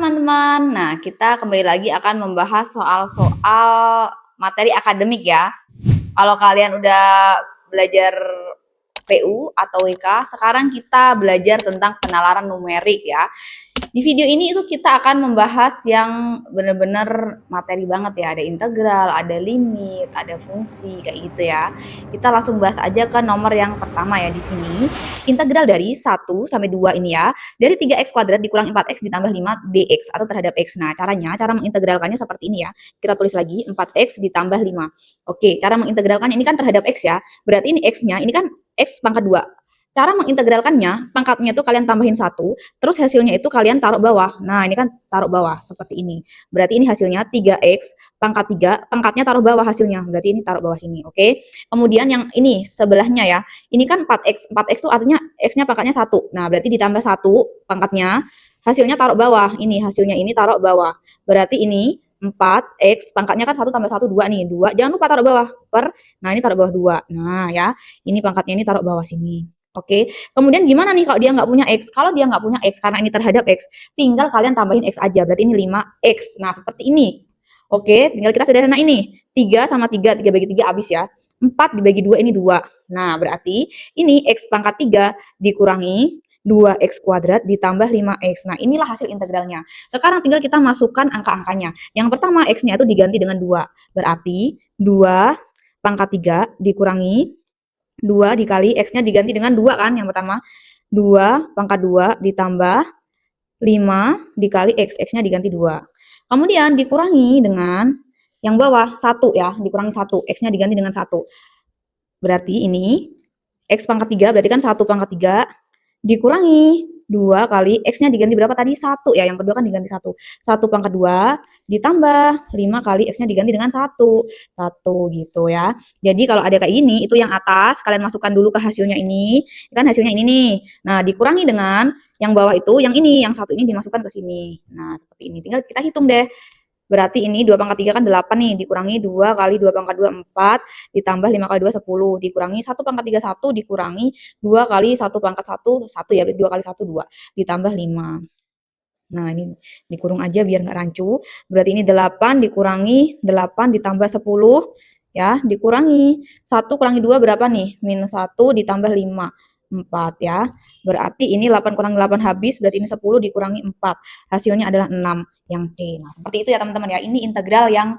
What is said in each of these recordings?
teman-teman. Nah, kita kembali lagi akan membahas soal-soal materi akademik ya. Kalau kalian udah belajar PU atau WK, sekarang kita belajar tentang penalaran numerik ya. Di video ini itu kita akan membahas yang benar-benar materi banget ya. Ada integral, ada limit, ada fungsi kayak gitu ya. Kita langsung bahas aja ke nomor yang pertama ya di sini. Integral dari 1 sampai 2 ini ya. Dari 3x kuadrat dikurang 4x ditambah 5 dx atau terhadap x. Nah, cara mengintegralkannya seperti ini ya. Kita tulis lagi 4x ditambah 5. Oke, cara mengintegralkan ini kan terhadap x ya. Berarti ini x-nya, ini kan x pangkat 2. Cara mengintegralkannya, pangkatnya itu kalian tambahin 1, terus hasilnya itu kalian taruh bawah. Nah, ini kan taruh bawah seperti ini. Berarti ini hasilnya 3x pangkat 3, pangkatnya taruh bawah hasilnya. Berarti ini taruh bawah sini, oke? Kemudian yang ini sebelahnya ya. Ini kan 4x. 4x itu artinya x-nya pangkatnya 1. Nah, berarti ditambah 1 pangkatnya, hasilnya taruh bawah. Ini hasilnya ini taruh bawah. Berarti ini 4x pangkatnya kan 1 tambah 1 2 nih. 2 jangan lupa taruh bawah nah ini taruh bawah 2. Nah, ya. Ini pangkatnya ini taruh bawah sini. Oke, kemudian gimana nih kalau dia nggak punya X? Kalau dia nggak punya X, karena ini terhadap X, tinggal kalian tambahin X aja, berarti ini 5X. Nah, seperti ini. Oke, tinggal kita sederhana ini. 3 sama 3, 3 bagi 3 habis ya. 4 dibagi 2 ini 2. Nah, berarti ini X pangkat 3 dikurangi 2x kuadrat ditambah 5x. Nah, inilah hasil integralnya. Sekarang tinggal kita masukkan angka-angkanya. Yang pertama, x-nya itu diganti dengan 2. Berarti 2 pangkat 3 dikurangi 2 dikali x-nya diganti dengan 2 kan yang pertama. 2 pangkat 2 ditambah 5 dikali x. X-nya diganti 2. Kemudian dikurangi dengan yang bawah 1 ya. Dikurangi 1. X-nya diganti dengan 1. Berarti ini x pangkat 3 berarti kan 1 pangkat 3 dikurangi 2 kali x-nya diganti berapa tadi? 1 ya. Yang kedua kan diganti 1. 1 pangkat 2 ditambah 5 kali x-nya diganti dengan 1. 1 gitu ya. Jadi kalau ada kayak gini, itu yang atas kalian masukkan dulu ke hasilnya ini. Kan hasilnya ini nih. Nah, dikurangi dengan yang bawah itu, yang ini, yang 1 ini dimasukkan ke sini. Nah, seperti ini. Tinggal kita hitung deh. Berarti ini 2 pangkat 3 kan 8 nih, dikurangi 2 kali 2 pangkat 2 4, ditambah 5 kali 2 10, dikurangi 1 pangkat 3 1, dikurangi 2 kali 1 pangkat 1 1 ya, 2 kali 1 2, ditambah 5. Nah, ini dikurung aja biar nggak rancu. Berarti ini 8 dikurangi 8 ditambah 10 ya, dikurangi 1 kurangi 2 berapa nih? Minus 1 ditambah 5. 4 ya. Berarti ini 8 kurangi 8 habis, berarti ini 10 dikurangi 4. Hasilnya adalah 6 yang C. Nah, seperti itu ya teman-teman ya. Ini integral yang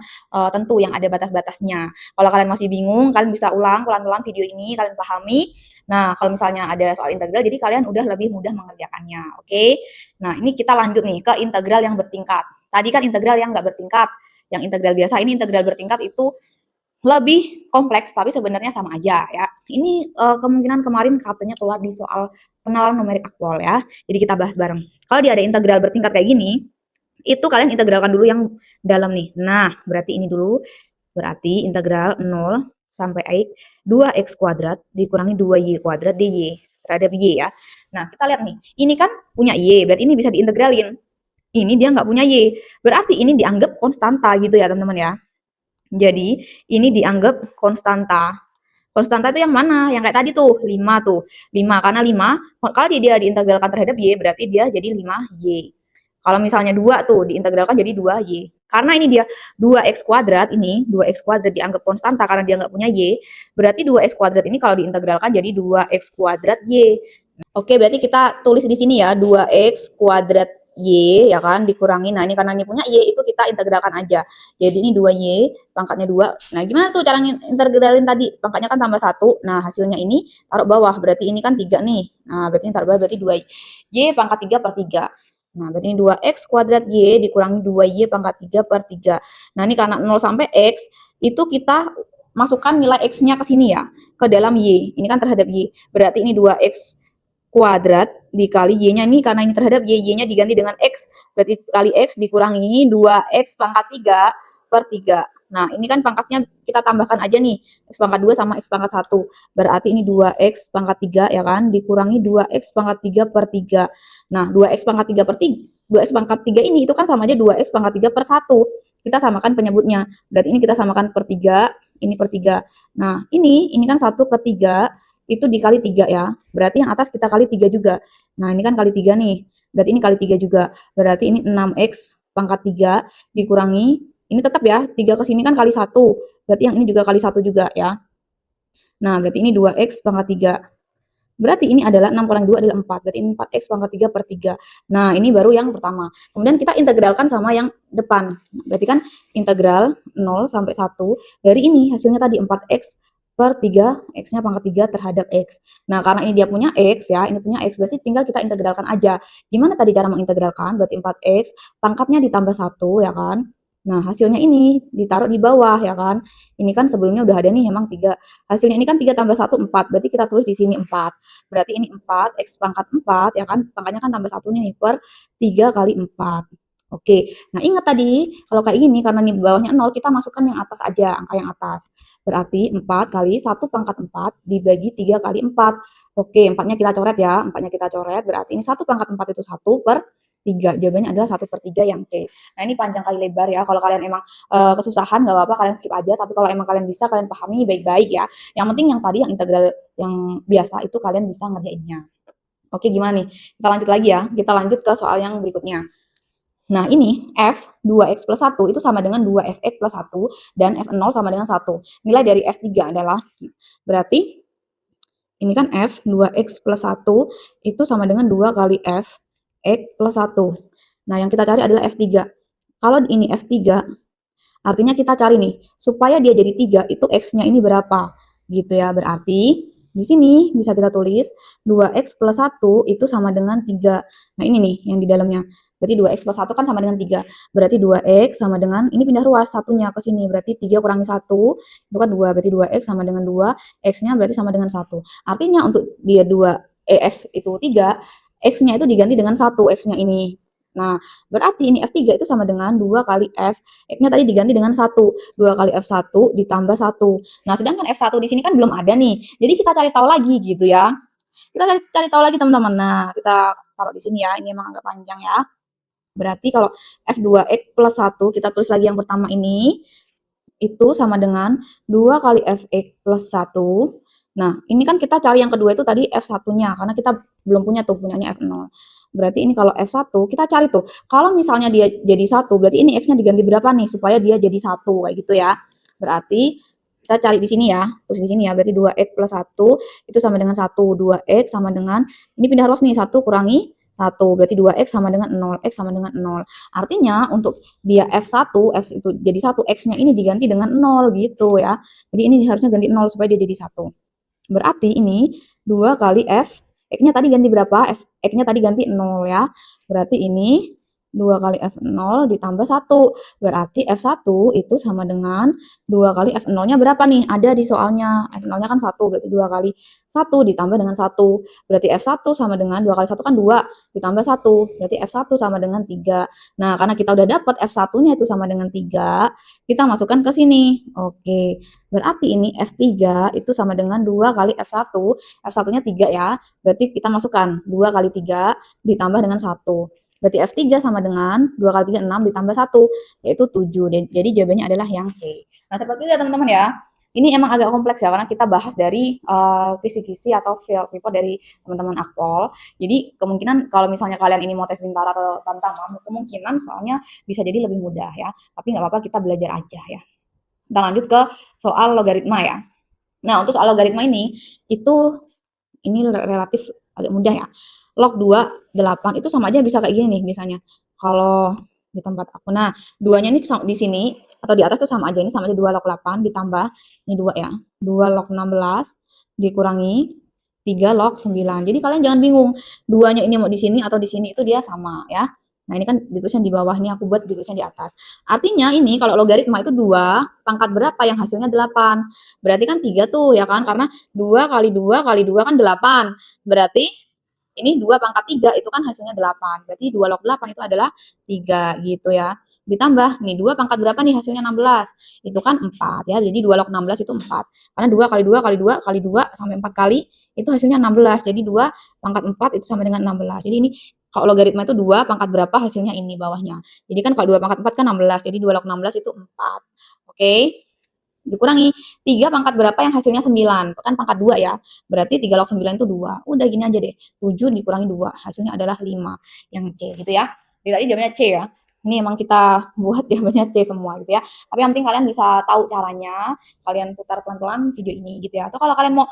tentu yang ada batas-batasnya. Kalau kalian masih bingung, kalian bisa ulang pelan-pelan video ini, kalian pahami. Nah, kalau misalnya ada soal integral, jadi kalian udah lebih mudah mengerjakannya. Oke? Nah, ini kita lanjut nih ke integral yang bertingkat. Tadi kan integral yang nggak bertingkat. Yang integral biasa, ini integral bertingkat itu lebih kompleks, tapi sebenarnya sama aja ya. Ini kemungkinan kemarin katanya keluar di soal penalaran numerik aktual ya. Jadi kita bahas bareng. Kalau dia ada integral bertingkat kayak gini, itu kalian integralkan dulu yang dalam nih. Nah, berarti ini dulu. Berarti integral 0 sampai 2x kuadrat dikurangi 2y kuadrat dy terhadap y ya. Nah, kita lihat nih. Ini kan punya y, berarti ini bisa diintegralin. Ini dia nggak punya y. Berarti ini dianggap konstanta gitu ya, teman-teman ya. Jadi, ini dianggap konstanta. Konstanta itu yang mana? Yang kayak tadi tuh, 5 tuh. 5, karena 5, kalau dia diintegralkan terhadap Y, berarti dia jadi 5Y. Kalau misalnya 2 tuh, diintegralkan jadi 2Y. Karena ini dia 2x kuadrat, ini 2x kuadrat dianggap konstanta karena dia nggak punya Y, berarti 2x kuadrat ini kalau diintegralkan jadi 2x kuadrat Y. Oke, berarti kita tulis di sini ya, 2x kuadrat Y, ya kan, dikurangi. Nah, ini karena ini punya Y, itu kita integralkan aja. Jadi, ini 2Y, pangkatnya 2. Nah, gimana tuh cara integralin tadi? Pangkatnya kan tambah 1. Nah, hasilnya ini taruh bawah. Berarti ini kan 3 nih. Nah, berarti ini taruh bawah, berarti 2Y. Y pangkat 3 per 3. Nah, berarti ini 2x kuadrat Y dikurangi 2Y pangkat 3 per 3. Nah, ini karena 0 sampai X, itu kita masukkan nilai X-nya ke sini ya, ke dalam Y. Ini kan terhadap Y. Berarti ini 2X kuadrat dikali y-nya ini karena ini terhadap y-nya diganti dengan x, berarti kali x dikurangi 2x pangkat 3 per 3. Nah, ini kan pangkatnya kita tambahkan aja nih, x pangkat 2 sama x pangkat 1. Berarti ini 2x pangkat 3 ya kan, dikurangi 2x pangkat 3 per 3. Nah, 2x pangkat 3 per 3, 2x pangkat 3 ini itu kan sama aja 2x pangkat 3 per 1. Kita samakan penyebutnya. Berarti ini kita samakan per 3, ini per 3. Nah, ini kan 1 ke 3, itu dikali 3 ya. Berarti yang atas kita kali 3 juga. Nah, ini kan kali 3 nih. Berarti ini kali 3 juga. Berarti ini 6x pangkat 3 dikurangi, ini tetap ya, 3 ke sini kan kali 1. Berarti yang ini juga kali 1 juga ya. Nah, berarti ini 2x pangkat 3. Berarti ini adalah 6 kurang 2 adalah 4. Berarti ini 4x pangkat 3 per 3. Nah, ini baru yang pertama. Kemudian kita integralkan sama yang depan. Berarti kan integral 0 sampai 1 dari ini hasilnya tadi 4x per 3, x-nya pangkat 3 terhadap x. Nah, karena ini dia punya x ya, ini punya x, berarti tinggal kita integralkan aja. Gimana tadi cara mengintegralkan? Berarti 4x, pangkatnya ditambah 1 ya kan. Nah, hasilnya ini ditaruh di bawah ya kan. Ini kan sebelumnya udah ada nih emang 3. Hasilnya ini kan 3 tambah 1, 4. Berarti kita tulis di sini 4. Berarti ini 4, X pangkat 4, ya kan? Pangkatnya kan tambah 1 nih, per 3 kali 4. Oke, nah ingat tadi, kalau kayak gini, karena nih bawahnya 0, kita masukkan yang atas aja, angka yang atas. Berarti 4 kali 1 pangkat 4 dibagi 3 kali 4. Oke, 4-nya kita coret ya, 4-nya kita coret, berarti ini 1 pangkat 4 itu 1 per 3. Jawabannya adalah 1 per 3 yang C. Nah ini panjang kali lebar ya, kalau kalian emang kesusahan nggak apa-apa, kalian skip aja, tapi kalau emang kalian bisa, kalian pahami baik-baik ya. Yang penting yang tadi, yang integral yang biasa, itu kalian bisa ngerjainnya. Oke, gimana nih? Kita lanjut lagi ya, kita lanjut ke soal yang berikutnya. Nah, ini f 2x plus 1 itu sama dengan 2fx plus 1 dan f0 sama dengan 1. Nilai dari f3 adalah, berarti ini kan f 2x plus 1 itu sama dengan 2 kali f x plus 1. Nah, yang kita cari adalah f3. Kalau ini f3, artinya kita cari nih, supaya dia jadi 3 itu x-nya ini berapa? Gitu ya, berarti di sini bisa kita tulis 2x plus 1 itu sama dengan 3. Nah, ini nih yang di dalamnya. Berarti 2x plus 1 kan sama dengan 3. Berarti 2x sama dengan, ini pindah ruas satunya ke sini. Berarti 3 kurangi 1, itu kan 2. Berarti 2x sama dengan 2, x-nya berarti sama dengan 1. Artinya untuk dia 2, f itu 3, x-nya itu diganti dengan 1, x-nya ini. Nah, berarti ini F3 itu sama dengan 2 kali F. X-nya tadi diganti dengan 1. 2 kali F1 ditambah 1. Nah, sedangkan F1 di sini kan belum ada nih. Jadi kita cari tahu lagi gitu ya. Kita cari tahu lagi teman-teman. Nah, kita taruh di sini ya. Ini emang agak panjang ya. Berarti kalau F2X plus 1, kita tulis lagi yang pertama ini, itu sama dengan 2 kali Fx plus 1. Nah, ini kan kita cari yang kedua itu tadi F1-nya, karena kita belum punya tuh, punyanya F0. Berarti ini kalau F1, kita cari tuh, kalau misalnya dia jadi 1, berarti ini X-nya diganti berapa nih, supaya dia jadi 1, kayak gitu ya. Berarti, kita cari di sini ya, terus di sini ya, berarti 2X plus 1, itu sama dengan 1, 2X sama dengan, ini pindah ruas nih, 1 kurangi 1, berarti 2X sama dengan 0, X sama dengan 0. Artinya, untuk dia F1, F itu jadi 1, X-nya ini diganti dengan 0 gitu ya. Jadi ini harusnya ganti 0 supaya dia jadi 1. Berarti ini 2 kali F, X-nya tadi ganti berapa? X-nya tadi ganti 0 ya. Berarti ini 2 kali F0 ditambah 1. Berarti F1 itu sama dengan 2 kali F0-nya berapa nih? Ada di soalnya. F0-nya kan 1, berarti 2 kali 1 ditambah dengan 1. Berarti F1 sama dengan 2 kali 1 kan 2 ditambah 1. Berarti F1 sama dengan 3. Nah, karena kita udah dapat F1-nya itu sama dengan 3, kita masukkan ke sini. Oke. Berarti ini F3 itu sama dengan 2 kali F1. F1-nya 3 ya. Berarti kita masukkan 2 kali 3 ditambah dengan 1. Berarti F3 sama dengan 2 kali 3, 6 ditambah 1, yaitu 7. Jadi jawabannya adalah yang C. Nah, seperti itu ya teman-teman ya. Ini emang agak kompleks ya, karena kita bahas dari kisi-kisi atau field report dari teman-teman Akpol. Jadi kemungkinan kalau misalnya kalian ini mau tes bintara atau tantangan, kemungkinan soalnya bisa jadi lebih mudah ya. Tapi nggak apa-apa, kita belajar aja ya. Kita lanjut ke soal logaritma ya. Nah, untuk soal logaritma ini relatif agak mudah ya. Log 2, 8 itu sama aja bisa kayak gini nih biasanya. Kalau di tempat aku. Nah, 2-nya ini di sini atau di atas tuh sama aja. Ini sama aja 2 log 8 ditambah ini 2 ya. 2 log 16 dikurangi 3 log 9. Jadi kalian jangan bingung. 2-nya ini mau di sini atau di sini itu dia sama ya. Nah, ini kan ditulisnya di bawah, ini aku buat ditulisnya di atas. Artinya ini kalau logaritma itu 2, pangkat berapa yang hasilnya 8. Berarti kan 3 tuh ya kan, karena 2 kali 2 kali 2 kan 8. Berarti ini 2 pangkat 3 itu kan hasilnya 8. Berarti 2 log 8 itu adalah 3 gitu ya. Ditambah nih 2 pangkat berapa nih hasilnya 16. Itu kan 4 ya. Jadi 2 log 16 itu 4. Karena 2 kali 2 kali 2 kali 2 sampai 4 kali itu hasilnya 16. Jadi 2 pangkat 4 itu sama dengan 16. Jadi ini kalau logaritma itu 2 pangkat berapa hasilnya ini bawahnya. Jadi kan kalau 2 pangkat 4 kan 16. Jadi 2 log 16 itu 4. Oke. dikurangi 3 pangkat berapa yang hasilnya 9, kan pangkat 2 ya, berarti 3 log 9 itu 2, udah gini aja deh, 7 dikurangi 2, hasilnya adalah 5, yang C gitu ya. Jadi tadi jawabannya C ya, ini emang kita buat jawabannya C semua gitu ya, tapi yang penting kalian bisa tahu caranya, kalian putar pelan-pelan video ini gitu ya, atau kalau kalian mau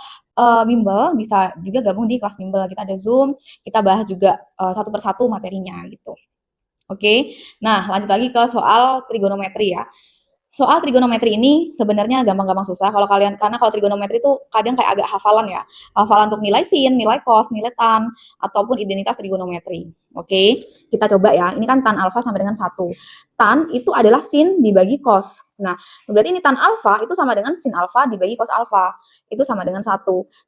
bimbel, bisa juga gabung di kelas bimbel, kita ada Zoom, kita bahas juga satu persatu materinya gitu. Oke, nah lanjut lagi ke soal trigonometri ya. Soal trigonometri ini sebenarnya gampang-gampang susah kalau kalian, karena kalau trigonometri itu kadang kayak agak hafalan ya. Hafalan untuk nilai sin, nilai cos, nilai tan, ataupun identitas trigonometri. Oke, kita coba ya. Ini kan tan alfa sama dengan 1. Tan itu adalah sin dibagi cos. Nah, berarti ini tan alfa itu sama dengan sin alfa dibagi cos alfa. Itu sama dengan 1.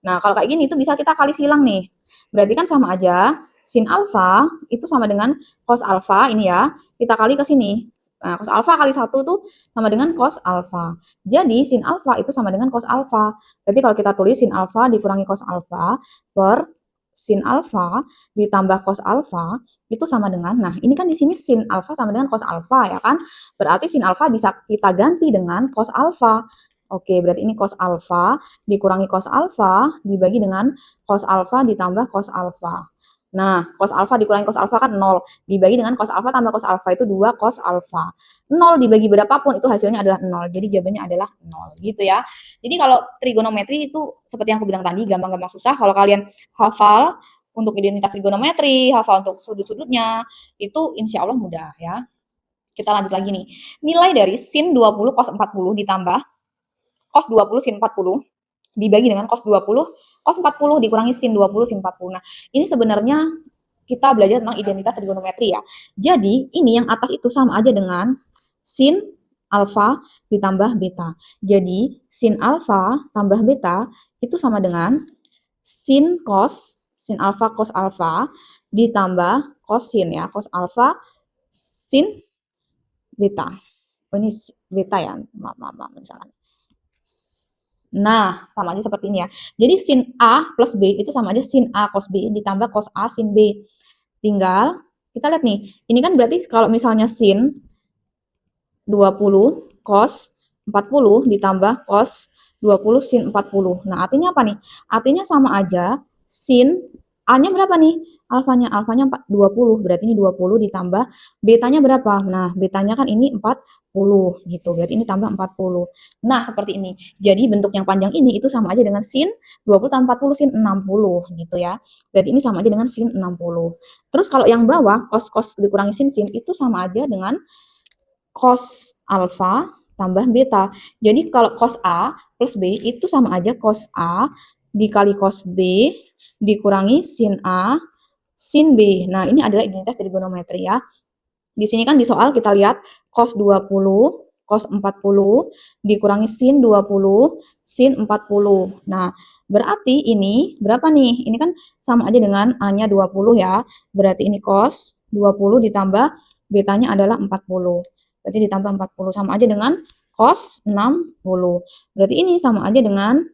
Nah, kalau kayak gini itu bisa kita kali silang nih. Berarti kan sama aja. Sin alfa itu sama dengan cos alfa ini ya. Kita kali ke sini. Nah, cos alfa kali 1 tuh sama dengan cos alfa. Jadi sin alfa itu sama dengan cos alfa. Berarti kalau kita tulis sin alfa dikurangi cos alfa per sin alfa ditambah cos alfa itu sama dengan, nah ini kan di sini sin alfa sama dengan cos alfa ya kan. Berarti sin alfa bisa kita ganti dengan cos alfa. Oke, berarti ini cos alfa dikurangi cos alfa dibagi dengan cos alfa ditambah cos alfa. Nah, cos alfa dikurangi cos alfa kan 0. Dibagi dengan cos alfa tambah cos alfa itu 2 cos alfa. 0 dibagi berapapun itu hasilnya adalah 0. Jadi jawabannya adalah 0 gitu ya. Jadi kalau trigonometri itu seperti yang aku bilang tadi, gampang-gampang susah. Kalau kalian hafal untuk identitas trigonometri, hafal untuk sudut-sudutnya, itu insya Allah mudah ya. Kita lanjut lagi nih. Nilai dari sin 20 cos 40 ditambah cos 20 sin 40 dibagi dengan cos 20 cos 40 dikurangi sin 20 sin 40. Nah, ini sebenarnya kita belajar tentang identitas trigonometri ya. Jadi, ini yang atas itu sama aja dengan sin alfa ditambah beta. Jadi, sin alfa tambah beta itu sama dengan sin alfa cos alfa ditambah cos sin ya, cos alfa sin beta. Oh, ini beta ya, maaf misalkan. Nah, sama aja seperti ini ya. Jadi sin A plus B itu sama aja sin A cos B ditambah cos A sin B. Tinggal kita lihat nih. Ini kan berarti kalau misalnya sin 20 cos 40 ditambah cos 20 sin 40. Nah, artinya apa nih? Artinya sama aja sin A-nya berapa nih? Alfanya 20. Berarti ini 20 ditambah betanya berapa? Nah, betanya kan ini 40 gitu. Berarti ini tambah 40. Nah, seperti ini. Jadi bentuk yang panjang ini itu sama aja dengan sin 20 tambah 40 sin 60 gitu ya. Berarti ini sama aja dengan sin 60. Terus kalau yang bawah cos dikurangi sin itu sama aja dengan cos alfa tambah beta. Jadi kalau cos A plus B itu sama aja cos A dikali cos B dikurangi sin A sin B. Nah, ini adalah identitas trigonometri ya. Di sini kan di soal kita lihat cos 20, cos 40 dikurangi sin 20, sin 40. Nah, berarti ini berapa nih? Ini kan sama aja dengan A-nya 20 ya. Berarti ini cos 20 ditambah betanya adalah 40. Berarti ditambah 40 sama aja dengan cos 60. Berarti ini sama aja dengan,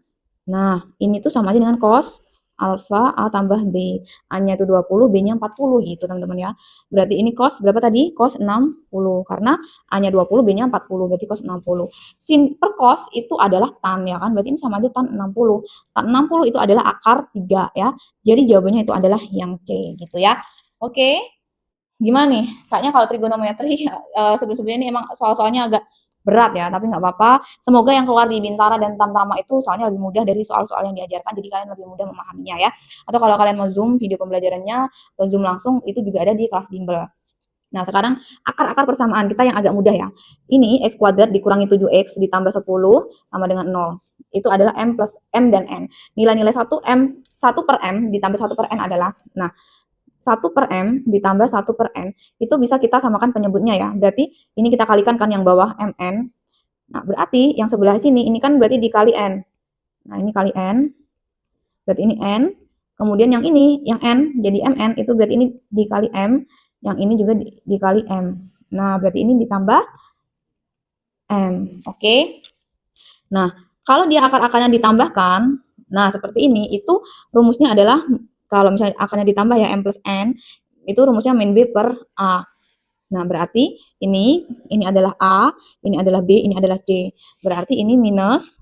nah ini tuh sama aja dengan cos alfa A tambah B. A-nya itu 20, B-nya 40 gitu teman-teman ya. Berarti ini cos berapa tadi? Cos 60. Karena A-nya 20, B-nya 40. Berarti cos 60. Sin per cos itu adalah tan ya kan. Berarti ini sama aja tan 60. Tan 60 itu adalah akar 3 ya. Jadi jawabannya itu adalah yang C gitu ya. Oke. Gimana nih? Kayaknya kalau trigonometri sebelum-sebelumnya ini emang soal-soalnya agak berat ya, tapi nggak apa-apa. Semoga yang keluar di Bintara dan Tamtama itu soalnya lebih mudah dari soal-soal yang diajarkan, jadi kalian lebih mudah memahaminya ya. Atau kalau kalian mau Zoom video pembelajarannya atau Zoom langsung, itu juga ada di kelas bimbel. Nah, sekarang akar-akar persamaan kita yang agak mudah ya. Ini x kuadrat dikurangi 7x ditambah 10 sama dengan 0. Itu adalah m plus m dan n. Nilai-nilai 1 per m ditambah 1 per n adalah, nah 1 per M ditambah 1 per N, itu bisa kita samakan penyebutnya ya. Berarti ini kita kalikan kan yang bawah MN. Nah, berarti yang sebelah sini, ini kan berarti dikali N. Nah, ini kali N. Berarti ini N. Kemudian yang ini, yang N, jadi MN, itu berarti ini dikali M. Yang ini juga dikali M. Nah, berarti ini ditambah M. Oke. Nah, kalau dia akar-akarnya ditambahkan, nah seperti ini, itu rumusnya adalah kalau misalnya akarnya ditambah ya M plus N, itu rumusnya min B per A. Nah, berarti ini adalah A, ini adalah B, ini adalah C. Berarti ini minus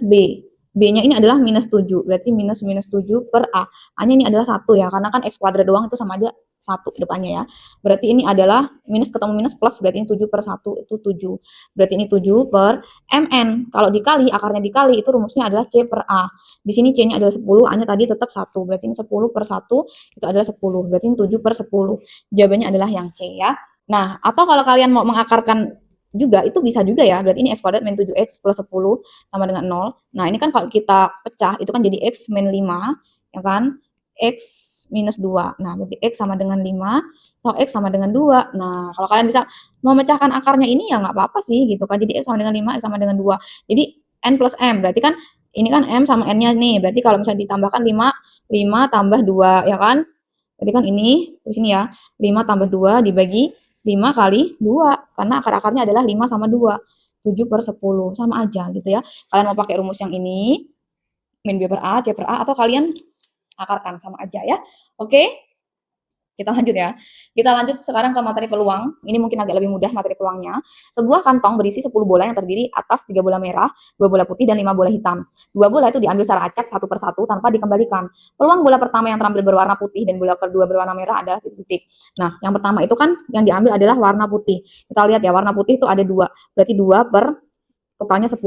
B. B-nya ini adalah minus 7. Berarti minus 7 per A. A-nya ini adalah 1 ya, karena kan X kuadrat doang itu sama aja 1 depannya ya. Berarti ini adalah minus ketemu minus plus, berarti ini 7 per 1 itu 7. Berarti ini 7 per MN. Kalau dikali, akarnya dikali, itu rumusnya adalah C per A. Di sini C-nya adalah 10, A-nya tadi tetap 1. Berarti ini 10 per 1 itu adalah 10. Berarti ini 7 per 10. Jawabannya adalah yang C ya. Nah, atau kalau kalian mau mengakarkan juga itu bisa juga ya. Berarti ini X kuadrat min 7X plus 10 sama dengan 0. Nah, ini kan kalau kita pecah itu kan jadi X min 5 ya kan? X minus 2. Nah, berarti X sama dengan 5 atau X sama dengan 2. Nah, kalau kalian bisa memecahkan akarnya ini ya nggak apa-apa sih gitu kan. Jadi X sama dengan 5, X sama dengan 2. Jadi N plus M. Berarti kan ini kan M sama N-nya nih. Berarti kalau misalnya ditambahkan 5 tambah 2 ya kan? Berarti kan ini di sini ya. 5 tambah 2 dibagi 5 kali 2 karena akar-akarnya adalah 5 sama 2. 7 per 10 sama aja gitu ya. Kalian mau pakai rumus yang ini min B per A, C per A atau kalian akarkan sama aja ya. Oke? Kita lanjut ya. Kita lanjut sekarang ke materi peluang. Ini mungkin agak lebih mudah materi peluangnya. Sebuah kantong berisi 10 bola yang terdiri atas 3 bola merah, 2 bola putih, dan 5 bola hitam. 2 bola itu diambil secara acak satu persatu tanpa dikembalikan. Peluang bola pertama yang terambil berwarna putih dan bola kedua berwarna merah adalah titik-titik. Nah, yang pertama itu kan yang diambil adalah warna putih. Kita lihat ya, warna putih itu ada 2. Berarti 2 per totalnya 10.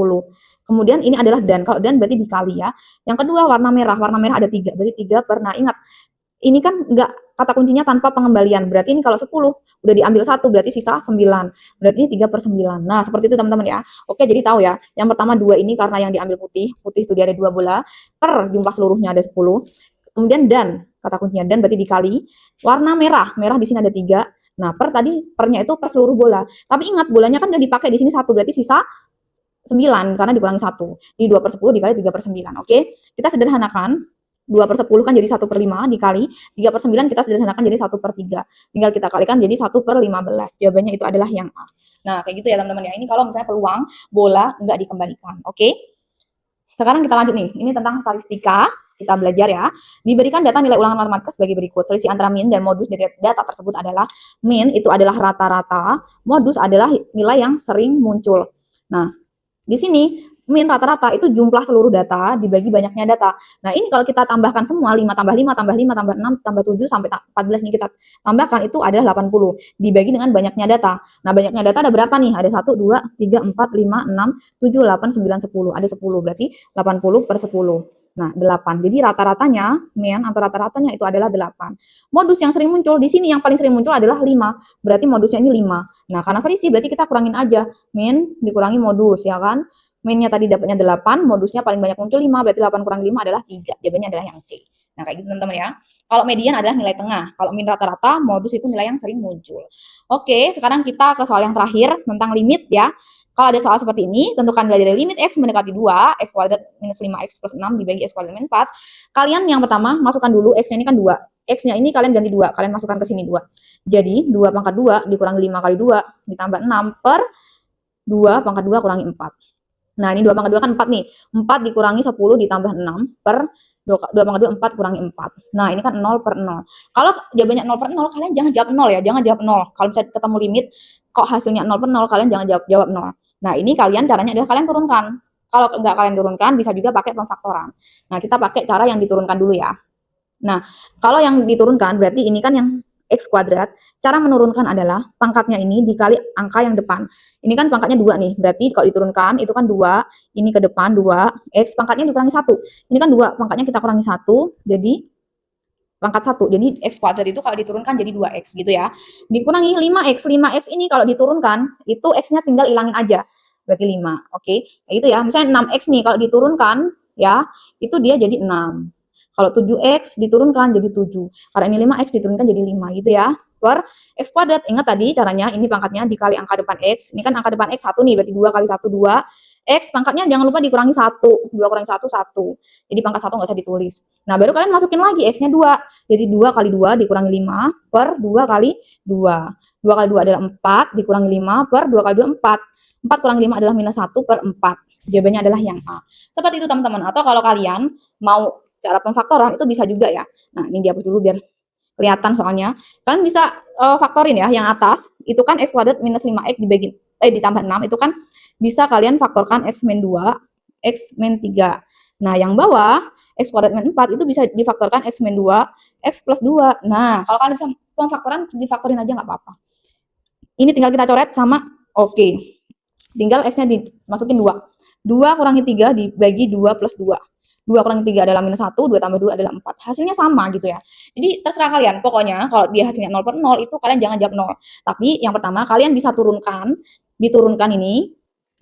Kemudian ini adalah dan. Kalau dan berarti dikali ya. Yang kedua warna merah. Warna merah ada 3. Berarti 3 per. Nah, ingat ini kan enggak kata kuncinya tanpa pengembalian. Berarti ini kalau 10 udah diambil 1 berarti sisa 9. Berarti ini 3 per 9. Nah, seperti itu teman-teman ya. Oke, jadi tahu ya. Yang pertama 2 ini karena yang diambil putih. Putih itu dia ada 2 bola. Per jumlah seluruhnya ada 10. Kemudian dan, kata kuncinya dan berarti dikali. Warna merah. Merah di sini ada 3. Nah, per tadi pernya itu per seluruh bola. Tapi ingat bolanya kan udah dipakai di sini 1 berarti sisa 9 karena dikurangi 1. Jadi 2 per 10 dikali 3 per 9. Oke, kita sederhanakan. 2 per 10 kan jadi 1 per 5 dikali 3 per 9 kita sederhanakan jadi 1 per 3. Tinggal kita kalikan jadi 1 per 15. Jawabannya itu adalah yang A. Nah, kayak gitu ya teman-teman ya. Ini kalau misalnya peluang bola nggak dikembalikan. Oke? Sekarang kita lanjut nih. Ini tentang statistika. Kita belajar ya. Diberikan data nilai ulangan matematika sebagai berikut. Selisih antara min dan modus dari data tersebut adalah min itu adalah rata-rata, modus adalah nilai yang sering muncul. Nah, di sini min rata-rata itu jumlah seluruh data dibagi banyaknya data. Nah, ini kalau kita tambahkan semua 5 tambah 5 tambah 5 tambah 6 tambah 7 sampai 14 nih kita tambahkan itu adalah 80 dibagi dengan banyaknya data. Nah, banyaknya data ada berapa nih? Ada 1 2 3 4 5 6 7 8 9 10. Ada 10 berarti 80 per 10. Nah, 8. Jadi rata-ratanya min atau rata-ratanya itu adalah 8. Modus yang sering muncul di sini yang paling sering muncul adalah 5. Berarti modusnya ini 5. Nah, karena selisih berarti kita kurangin aja min dikurangi modus ya kan? Minnya tadi dapatnya 8, modusnya paling banyak muncul 5, berarti 8 kurang 5 adalah 3. Jawabannya adalah yang C. Nah, kayak gitu teman-teman ya. Kalau median adalah nilai tengah. Kalau min rata-rata, modus itu nilai yang sering muncul. Oke, sekarang kita ke soal yang terakhir tentang limit ya. Kalau ada soal seperti ini, tentukan nilai dari limit X mendekati 2, X kuadrat minus 5X plus 6 dibagi X kuadrat minus 4. Kalian yang pertama masukkan dulu, X-nya ini kan 2. X-nya ini kalian ganti 2, kalian masukkan ke sini 2. Jadi, 2 pangkat 2 dikurangi 5 kali 2 ditambah 6 per 2 pangkat 2 kurangi 4. Nah, ini 2 pangkat 2 kan 4 nih. 4 dikurangi 10 ditambah 6 per 2 pangkat 2, 4 kurangi 4. Nah, ini kan 0 per 0. Kalau jawabannya 0 per 0, kalian jangan jawab 0 ya. Jangan jawab 0. Kalau misalnya ketemu limit, kok hasilnya 0 per 0, kalian jangan jawab 0. Nah, ini kalian caranya adalah kalian turunkan. Kalau nggak kalian turunkan, bisa juga pakai pemfaktoran. Nah, kita pakai cara yang diturunkan dulu ya. Nah, kalau yang diturunkan, berarti ini kan yang X kuadrat, cara menurunkan adalah pangkatnya ini dikali angka yang depan. Ini kan pangkatnya 2 nih, berarti kalau diturunkan itu kan 2, ini ke depan 2, X pangkatnya dikurangi 1. Ini kan 2, pangkatnya kita kurangi 1, jadi pangkat 1. Jadi X kuadrat itu kalau diturunkan jadi 2X gitu ya. Dikurangi 5X, 5X ini kalau diturunkan, itu X-nya tinggal ilangin aja, berarti 5, oke. Kayak gitu ya, misalnya 6X nih kalau diturunkan, ya, itu dia jadi 6. Kalau 7X diturunkan jadi 7. Karena ini 5X diturunkan jadi 5 gitu ya. Per X kuadrat. Ingat tadi caranya ini pangkatnya dikali angka depan X. Ini kan angka depan X 1 nih. Berarti 2 kali 1, 2. X pangkatnya jangan lupa dikurangi 1. 2 kurangi 1, 1. Jadi pangkat 1 nggak usah ditulis. Nah, baru kalian masukin lagi X-nya 2. Jadi 2 kali 2 dikurangi 5 per 2 kali 2. 2 kali 2 adalah 4 dikurangi 5 per 2 kali 2, 4. 4 kurangi 5 adalah minus 1 per 4. Jawabannya adalah yang A. Seperti itu teman-teman. Atau kalau kalian mau cara pemfaktoran itu bisa juga ya. Nah, ini dihapus dulu biar kelihatan soalnya. Kalian bisa faktorin ya, yang atas itu kan x kuadrat minus 5x ditambah 6 itu kan bisa kalian faktorkan x min 2, x min 3. Nah, yang bawah x kuadrat min 4 itu bisa difaktorkan x min 2, x plus 2. Nah, kalau kalian bisa pemfaktoran difaktorin aja nggak apa-apa. Ini tinggal kita coret sama oke. Tinggal x-nya dimasukin 2. 2 kurangi 3 dibagi 2 plus 2. 2 kurangi 3 adalah minus 1, 2 tambah 2 adalah 4. Hasilnya sama gitu ya. Jadi terserah kalian. Pokoknya kalau dia hasilnya 0 per 0 itu kalian jangan jawab 0. Tapi yang pertama kalian bisa diturunkan ini.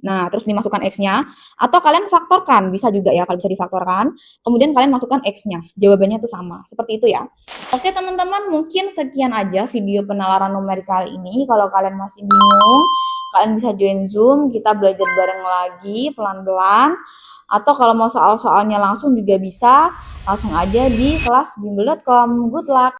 Nah, terus dimasukkan X-nya. Atau kalian faktorkan. Bisa juga ya, kalau bisa difaktorkan. Kemudian kalian masukkan X-nya. Jawabannya itu sama. Seperti itu ya. Oke teman-teman, mungkin sekian aja video penalaran numerik kali ini. Kalau kalian masih bingung, kalian bisa join Zoom, kita belajar bareng lagi pelan-pelan. Atau kalau mau soal-soalnya langsung juga bisa, langsung aja di kelas bimbel.com. Good luck!